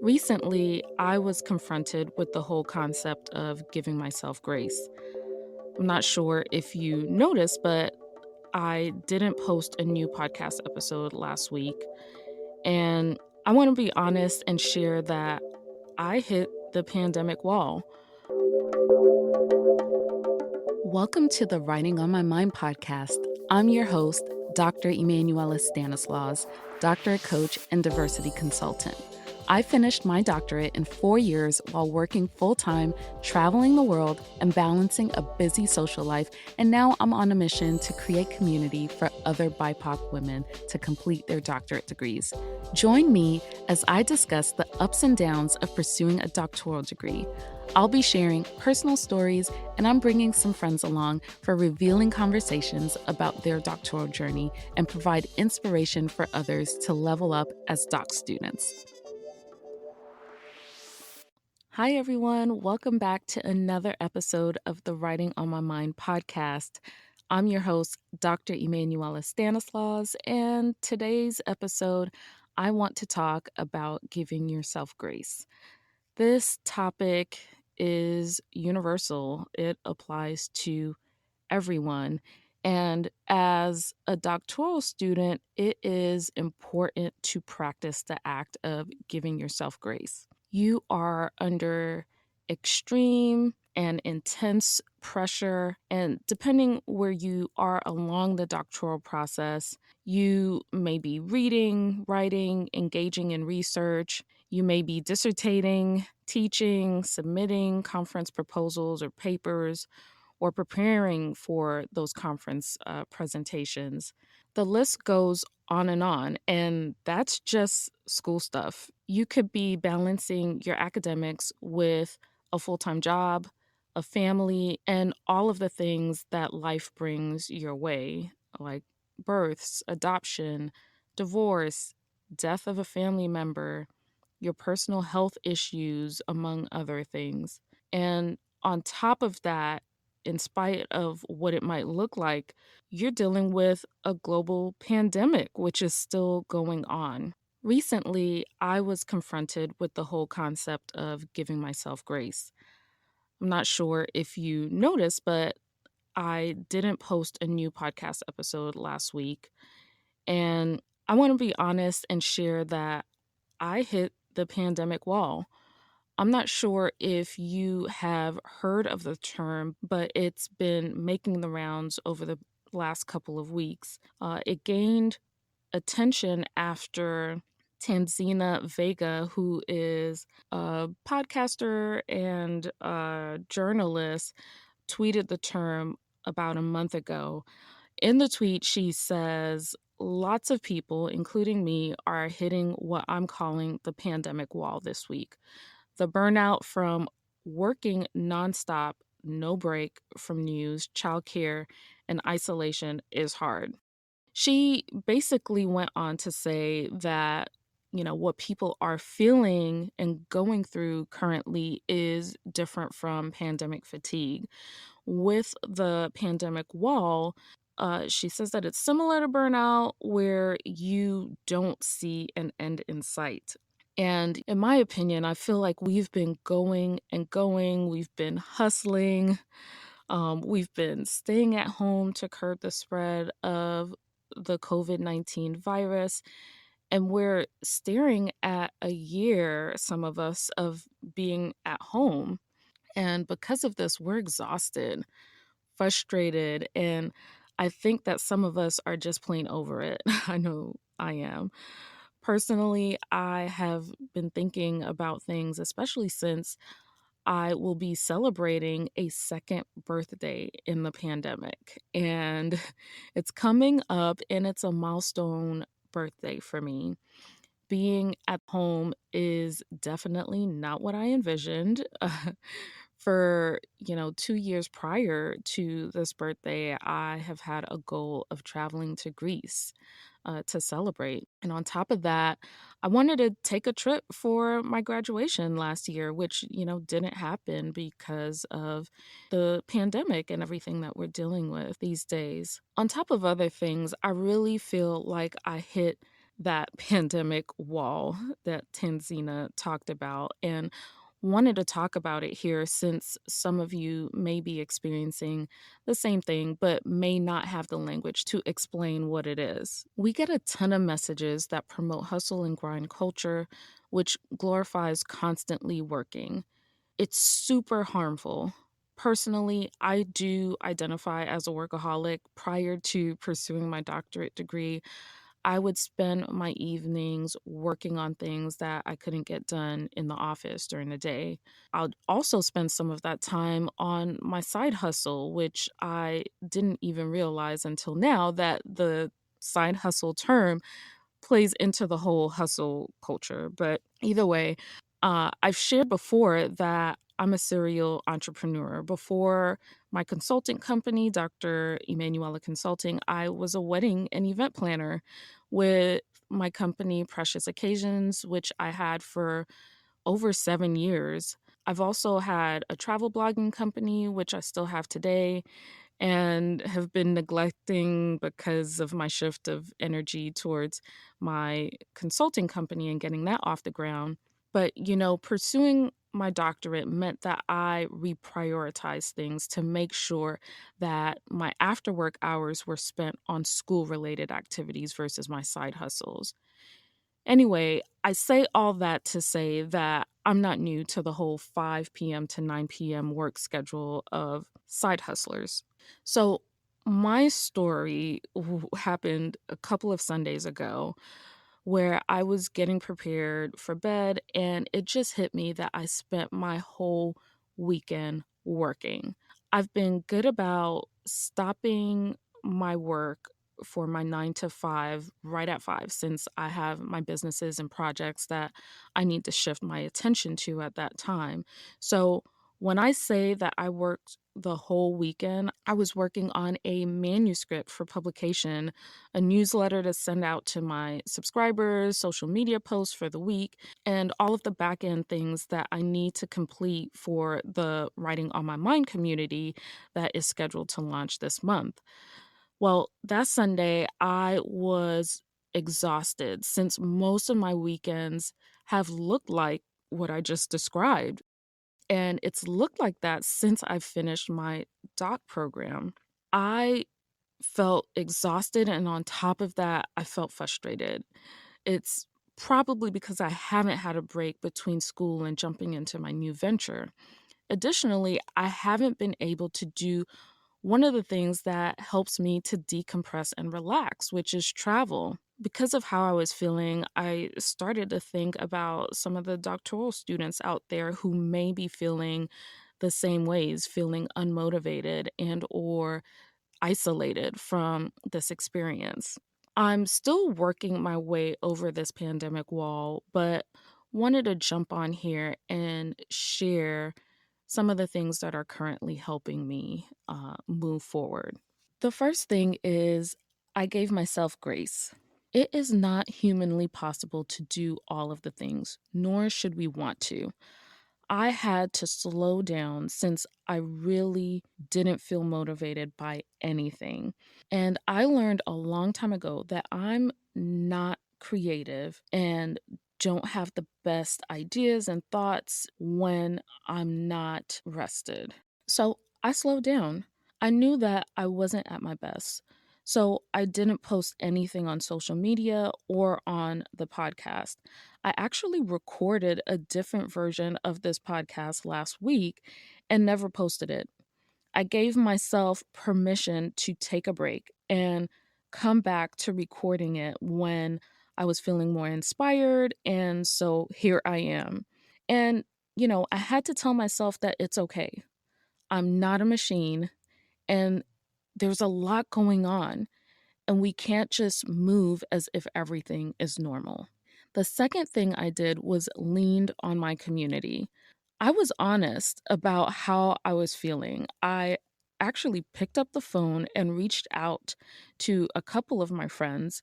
Recently, I was confronted with the whole concept of giving myself grace. I'm not sure if you noticed, but I didn't post a new podcast episode last week. And I want to be honest and share that I hit the pandemic wall. Welcome to the Writing on My Mind podcast. I'm your host, Dr. Emmanuela Stanislaus, doctorate coach and diversity consultant. I finished my doctorate in 4 years while working full-time, traveling the world, and balancing a busy social life, and now I'm on a mission to create community for other BIPOC women to complete their doctorate degrees. Join me as I discuss the ups and downs of pursuing a doctoral degree. I'll be sharing personal stories, and I'm bringing some friends along for revealing conversations about their doctoral journey and provide inspiration for others to level up as doc students. Hi, everyone. Welcome back to another episode of the Writing on My Mind podcast. I'm your host, Dr. Emmanuela Stanislaus, and today's episode, I want to talk about giving yourself grace. This topic is universal. It applies to everyone. And as a doctoral student, it is important to practice the act of giving yourself grace. You are under extreme and intense pressure, and depending where you are along the doctoral process, you may be reading, writing, engaging in research. You may be dissertating, teaching, submitting conference proposals or papers, or preparing for those conference presentations. The list goes on, and that's just school stuff. You could be balancing your academics with a full-time job, a family, and all of the things that life brings your way, like births, adoption, divorce, death of a family member, your personal health issues, among other things. And on top of that, in spite of what it might look like, you're dealing with a global pandemic, which is still going on. Recently, I was confronted with the whole concept of giving myself grace. I'm not sure if you noticed, but I didn't post a new podcast episode last week. And I want to be honest and share that I hit the pandemic wall. I'm not sure if you have heard of the term, but it's been making the rounds over the last couple of weeks. It gained attention after Tanzina Vega, who is a podcaster and a journalist, tweeted the term about a month ago. In the tweet, she says, lots of people, including me, are hitting what I'm calling the pandemic wall this week. The burnout from working nonstop, no break from news, childcare, and isolation is hard. She basically went on to say that, what people are feeling and going through currently is different from pandemic fatigue. With the pandemic wall, she says that it's similar to burnout where you don't see an end in sight. And in my opinion, I feel like we've been going and going. We've been hustling. We've been staying at home to curb the spread of the COVID-19 virus. And we're staring at a year, some of us, of being at home. And because of this, we're exhausted, frustrated, and I think that some of us are just plain over it. I know I am. Personally, I have been thinking about things, especially since I will be celebrating a second birthday in the pandemic. And it's coming up, and it's a milestone birthday for me. Being at home is definitely not what I envisioned. For 2 years prior to this birthday, I have had a goal of traveling to Greece to celebrate. And on top of that, I wanted to take a trip for my graduation last year, which, didn't happen because of the pandemic and everything that we're dealing with these days. On top of other things, I really feel like I hit that pandemic wall that Tanzina talked about and wanted to talk about it here since some of you may be experiencing the same thing but may not have the language to explain what it is. We get a ton of messages that promote hustle and grind culture, which glorifies constantly working. It's super harmful. Personally, I do identify as a workaholic. Prior to pursuing my doctorate degree, I would spend my evenings working on things that I couldn't get done in the office during the day. I'll also spend some of that time on my side hustle, which I didn't even realize until now that the side hustle term plays into the whole hustle culture. But either way, I've shared before that I'm a serial entrepreneur. Before my consulting company, Dr. Emmanuela Consulting, I was a wedding and event planner with my company, Precious Occasions, which I had for over 7 years. I've also had a travel blogging company, which I still have today and have been neglecting because of my shift of energy towards my consulting company and getting that off the ground. But, pursuing my doctorate meant that I reprioritized things to make sure that my after work hours were spent on school related activities versus my side hustles. Anyway, I say all that to say that I'm not new to the whole 5 p.m. to 9 p.m. work schedule of side hustlers. So, my story happened a couple of Sundays ago where I was getting prepared for bed, and it just hit me that I spent my whole weekend working. I've been good about stopping my work for my 9 to 5 right at 5 since I have my businesses and projects that I need to shift my attention to at that time. So when I say that I worked the whole weekend, I was working on a manuscript for publication, a newsletter to send out to my subscribers, social media posts for the week, and all of the back end things that I need to complete for the Writing on My Mind community that is scheduled to launch this month. Well, that Sunday, I was exhausted since most of my weekends have looked like what I just described. And it's looked like that since I finished my doc program. I felt exhausted, and on top of that, I felt frustrated. It's probably because I haven't had a break between school and jumping into my new venture. Additionally, I haven't been able to do one of the things that helps me to decompress and relax, which is travel. Because of how I was feeling, I started to think about some of the doctoral students out there who may be feeling the same ways, feeling unmotivated and or isolated from this experience. I'm still working my way over this pandemic wall, but wanted to jump on here and share some of the things that are currently helping me move forward. The first thing is I gave myself grace. It is not humanly possible to do all of the things, nor should we want to. I had to slow down since I really didn't feel motivated by anything. And I learned a long time ago that I'm not creative and don't have the best ideas and thoughts when I'm not rested. So I slowed down. I knew that I wasn't at my best. So I didn't post anything on social media or on the podcast. I actually recorded a different version of this podcast last week and never posted it. I gave myself permission to take a break and come back to recording it when I was feeling more inspired. And so here I am. And, I had to tell myself that it's okay. I'm not a machine and there's a lot going on, and we can't just move as if everything is normal. The second thing I did was leaned on my community. I was honest about how I was feeling. I actually picked up the phone and reached out to a couple of my friends.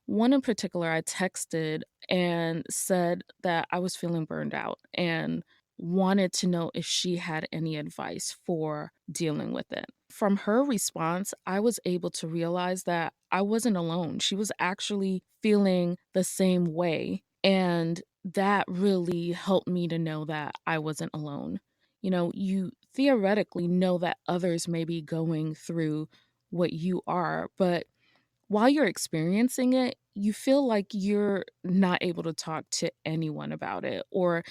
One in particular, I texted and said that I was feeling burned out and wanted to know if she had any advice for dealing with it. From her response, I was able to realize that I wasn't alone. She was actually feeling the same way. And that really helped me to know that I wasn't alone. You theoretically know that others may be going through what you are, but while you're experiencing it, you feel like you're not able to talk to anyone about it, or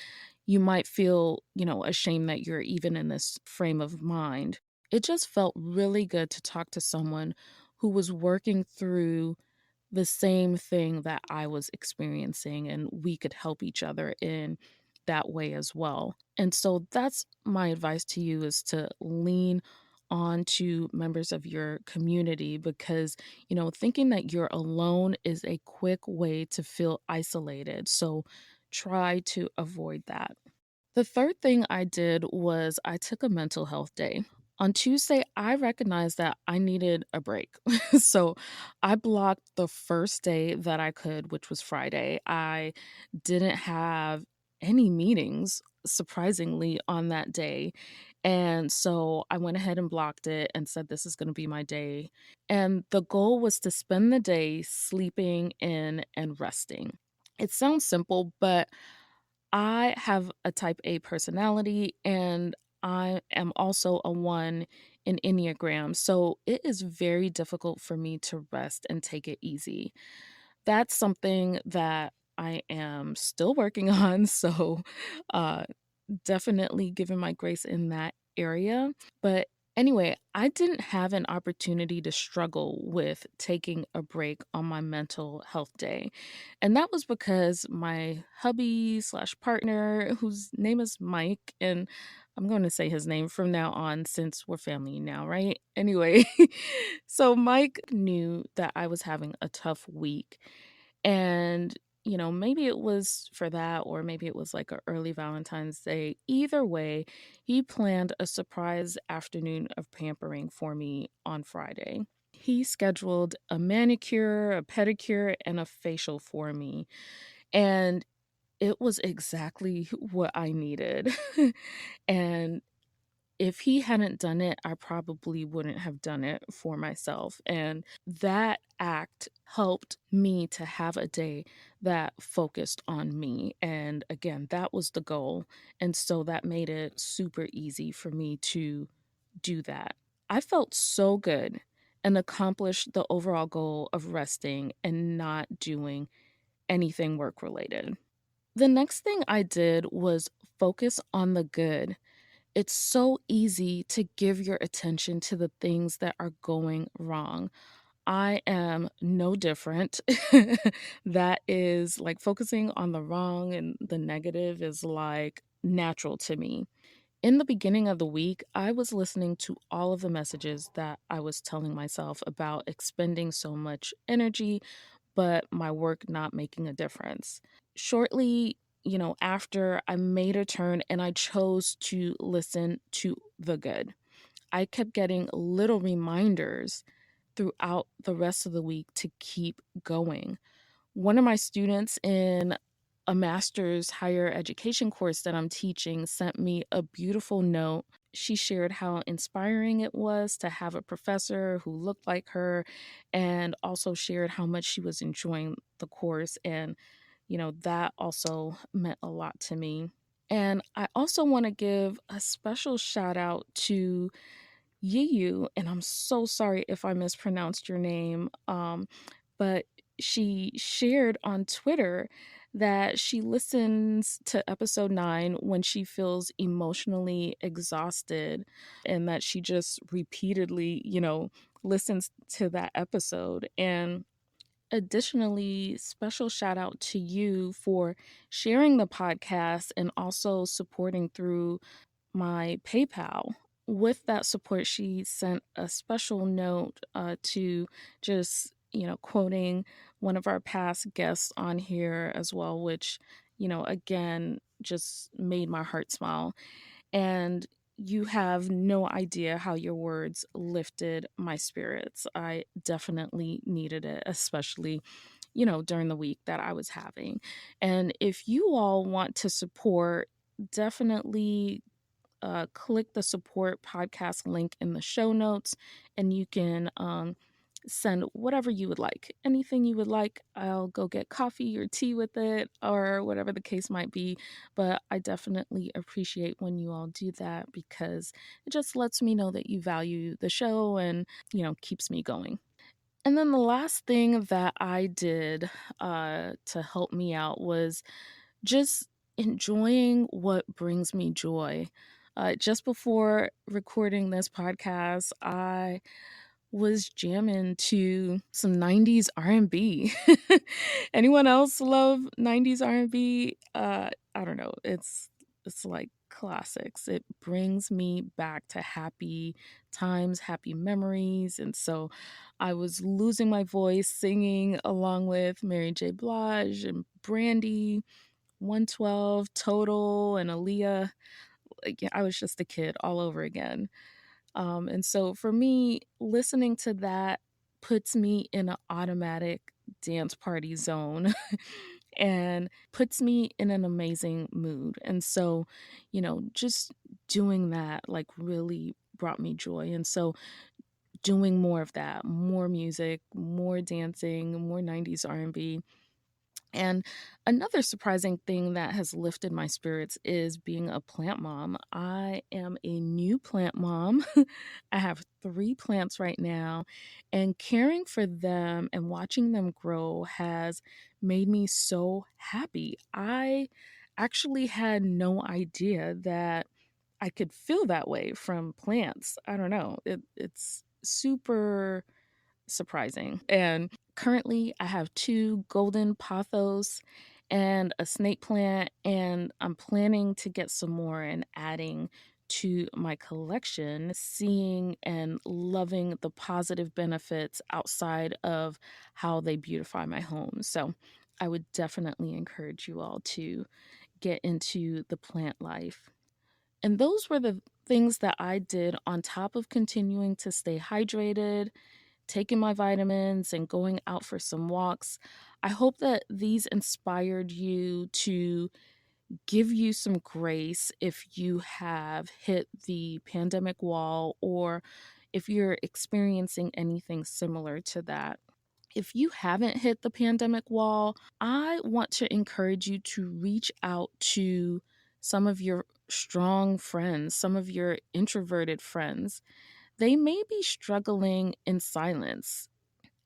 you might feel, ashamed that you're even in this frame of mind. It just felt really good to talk to someone who was working through the same thing that I was experiencing, and we could help each other in that way as well. And so that's my advice to you, is to lean on to members of your community, because thinking that you're alone is a quick way to feel isolated. So try to avoid that. The third thing I did was I took a mental health day. On Tuesday, I recognized that I needed a break. So I blocked the first day that I could, which was Friday. I didn't have any meetings, surprisingly, on that day. And so I went ahead and blocked it and said, this is going to be my day. And the goal was to spend the day sleeping in and resting. It sounds simple, but I have a type A personality, and I am also a one in Enneagram. So it is very difficult for me to rest and take it easy. That's something that I am still working on. So uh, definitely giving my grace in that area. But anyway, I didn't have an opportunity to struggle with taking a break on my mental health day. And that was because my hubby slash partner, whose name is Mike, and I'm going to say his name from now on since we're family now, right? Anyway, so Mike knew that I was having a tough week. And maybe it was for that, or maybe it was like a early Valentine's Day. Either way, he planned a surprise afternoon of pampering for me on Friday. He scheduled a manicure, a pedicure, and a facial for me. And it was exactly what I needed. And if he hadn't done it, I probably wouldn't have done it for myself. And that act helped me to have a day that focused on me. And again, that was the goal. And so that made it super easy for me to do that. I felt so good and accomplished the overall goal of resting and not doing anything work related. The next thing I did was focus on the good. It's so easy to give your attention to the things that are going wrong. I am no different. That is like focusing on the wrong and the negative is like natural to me. In the beginning of the week, I was listening to all of the messages that I was telling myself about expending so much energy, but my work not making a difference. Shortly, after, I made a turn and I chose to listen to the good. I kept getting little reminders throughout the rest of the week to keep going. One of my students in a master's higher education course that I'm teaching sent me a beautiful note. She shared how inspiring it was to have a professor who looked like her, and also shared how much she was enjoying the course. And, that also meant a lot to me. And I also want to give a special shout out to Yiyu, and I'm so sorry if I mispronounced your name. But she shared on Twitter that she listens to episode 9 when she feels emotionally exhausted, and that she just repeatedly, listens to that episode. And additionally, special shout out to you for sharing the podcast and also supporting through my PayPal. With that support, she sent a special note to just, quoting one of our past guests on here as well, which, again, just made my heart smile. And you have no idea how your words lifted my spirits. I definitely needed it, especially, during the week that I was having. And if you all want to support, definitely click the support podcast link in the show notes, and you can send whatever you would like. Anything you would like, I'll go get coffee or tea with it or whatever the case might be. But I definitely appreciate when you all do that because it just lets me know that you value the show and, keeps me going. And then the last thing that I did to help me out was just enjoying what brings me joy. Just before recording this podcast, I was jamming to some 90s R&B. Anyone else love 90s R&B? I don't know. It's like classics. It brings me back to happy times, happy memories. And so I was losing my voice singing along with Mary J. Blige and Brandy, 112, Total, and Aaliyah. Like, yeah, I was just a kid all over again. And so for me, listening to that puts me in an automatic dance party zone and puts me in an amazing mood. And so, just doing that like really brought me joy. And so doing more of that, more music, more dancing, more 90s R&B, and another surprising thing that has lifted my spirits is being a plant mom. I am a new plant mom. I have 3 plants right now, and caring for them and watching them grow has made me so happy. I actually had no idea that I could feel that way from plants. I don't know. It's super surprising. And currently, I have 2 golden pothos and a snake plant, and I'm planning to get some more and adding to my collection, seeing and loving the positive benefits outside of how they beautify my home. So, I would definitely encourage you all to get into the plant life. And those were the things that I did on top of continuing to stay hydrated, taking my vitamins, and going out for some walks. I hope that these inspired you to give you some grace if you have hit the pandemic wall or if you're experiencing anything similar to that. If you haven't hit the pandemic wall, I want to encourage you to reach out to some of your strong friends, some of your introverted friends. They may be struggling in silence.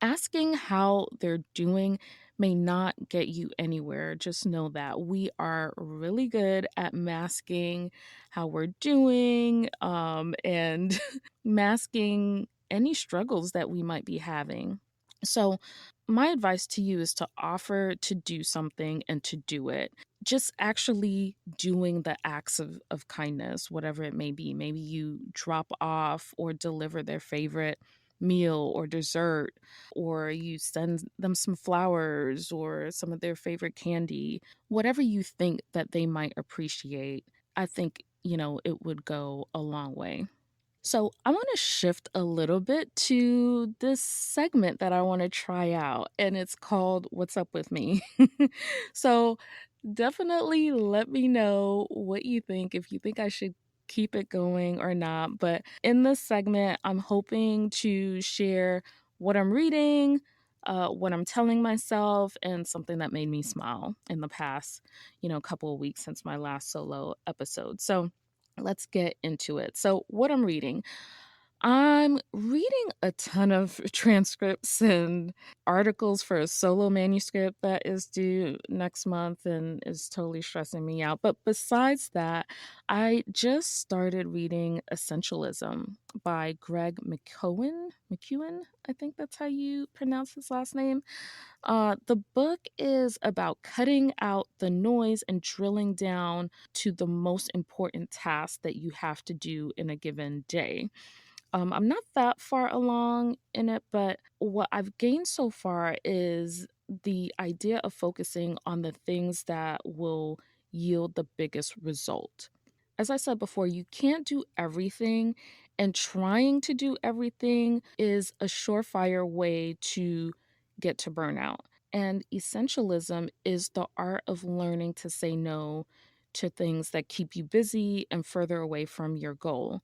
Asking how they're doing may not get you anywhere. Just know that we are really good at masking how we're doing, and masking any struggles that we might be having. So, my advice to you is to offer to do something and to do it. Just actually doing the acts of kindness, whatever it may be. Maybe you drop off or deliver their favorite meal or dessert, or you send them some flowers or some of their favorite candy, whatever you think that they might appreciate. I think, it would go a long way. So, I want to shift a little bit to this segment that I want to try out, and it's called What's Up With Me. So, definitely let me know what you think, if you think I should keep it going or not. But in this segment, I'm hoping to share what I'm reading, what I'm telling myself, and something that made me smile in the past, couple of weeks since my last solo episode. So, let's get into it. So, what I'm reading. I'm reading a ton of transcripts and articles for a solo manuscript that is due next month and is totally stressing me out. But besides that, I just started reading Essentialism by Greg McEwen, I think that's how you pronounce his last name. The book is about cutting out the noise and drilling down to the most important tasks that you have to do in a given day. I'm not that far along in it, but what I've gained so far is the idea of focusing on the things that will yield the biggest result. As I said before, you can't do everything, and trying to do everything is a surefire way to get to burnout. And essentialism is the art of learning to say no to things that keep you busy and further away from your goal.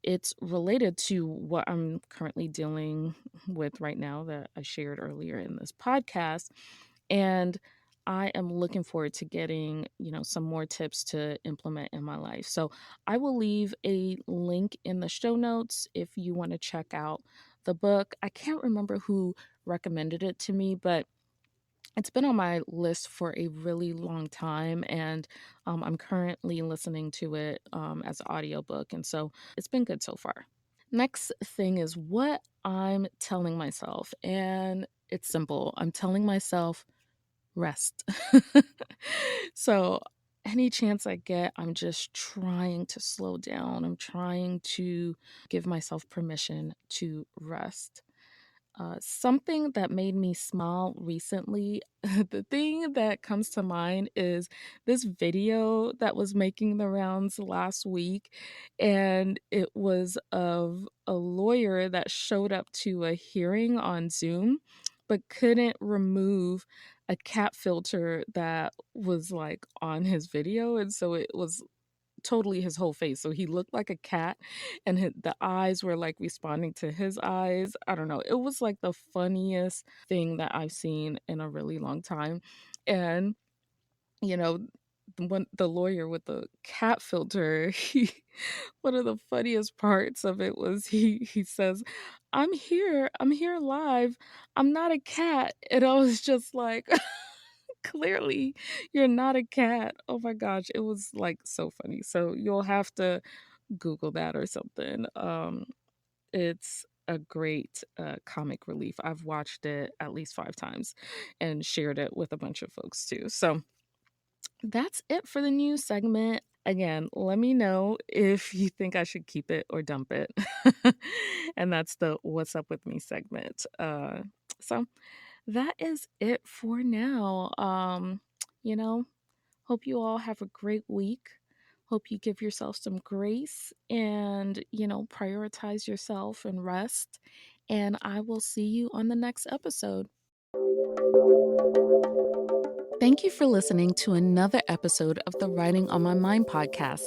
it's related to what I'm currently dealing with right now that I shared earlier in this podcast. And I am looking forward to getting, some more tips to implement in my life. So I will leave a link in the show notes if you want to check out the book. I can't remember who recommended it to me, but it's been on my list for a really long time, and I'm currently listening to it as an audiobook. And so it's been good so far. Next thing is what I'm telling myself. And it's simple. I'm telling myself rest. So, any chance I get, I'm just trying to slow down. I'm trying to give myself permission to rest. Something that made me smile recently, the thing that comes to mind is this video that was making the rounds last week. And it was of a lawyer that showed up to a hearing on Zoom, but couldn't remove a cat filter that was like on his video. And so it was totally his whole face. So he looked like a cat, and the eyes were like responding to his eyes. I don't know. It was like the funniest thing that I've seen in a really long time. And, you know, when the lawyer with the cat filter, one of the funniest parts of it was he says, I'm here live. I'm not a cat." And I was just like, clearly you're not a cat. Oh my gosh, it was like so funny. So you'll have to Google that or something. It's a great comic relief. I've watched it at least 5 times and shared it with a bunch of folks too. So that's it for the news segment. Again, let me know if you think I should keep it or dump it. And that's the What's Up With Me segment. So that is it for now. You know, Hope you all have a great week. Hope you give yourself some grace and, prioritize yourself and rest. And I will see you on the next episode. Thank you for listening to another episode of the Writing on My Mind podcast.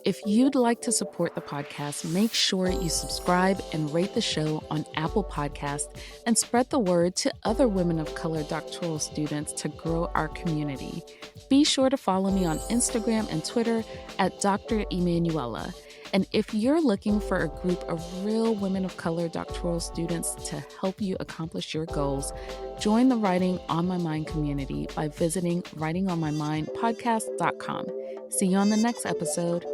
If you'd like to support the podcast, make sure you subscribe and rate the show on Apple Podcasts and spread the word to other women of color doctoral students to grow our community. Be sure to follow me on Instagram and Twitter at Dr. Emmanuela. And if you're looking for a group of real women of color doctoral students to help you accomplish your goals, join the Writing on My Mind community by visiting writingonmymindpodcast.com. See you on the next episode.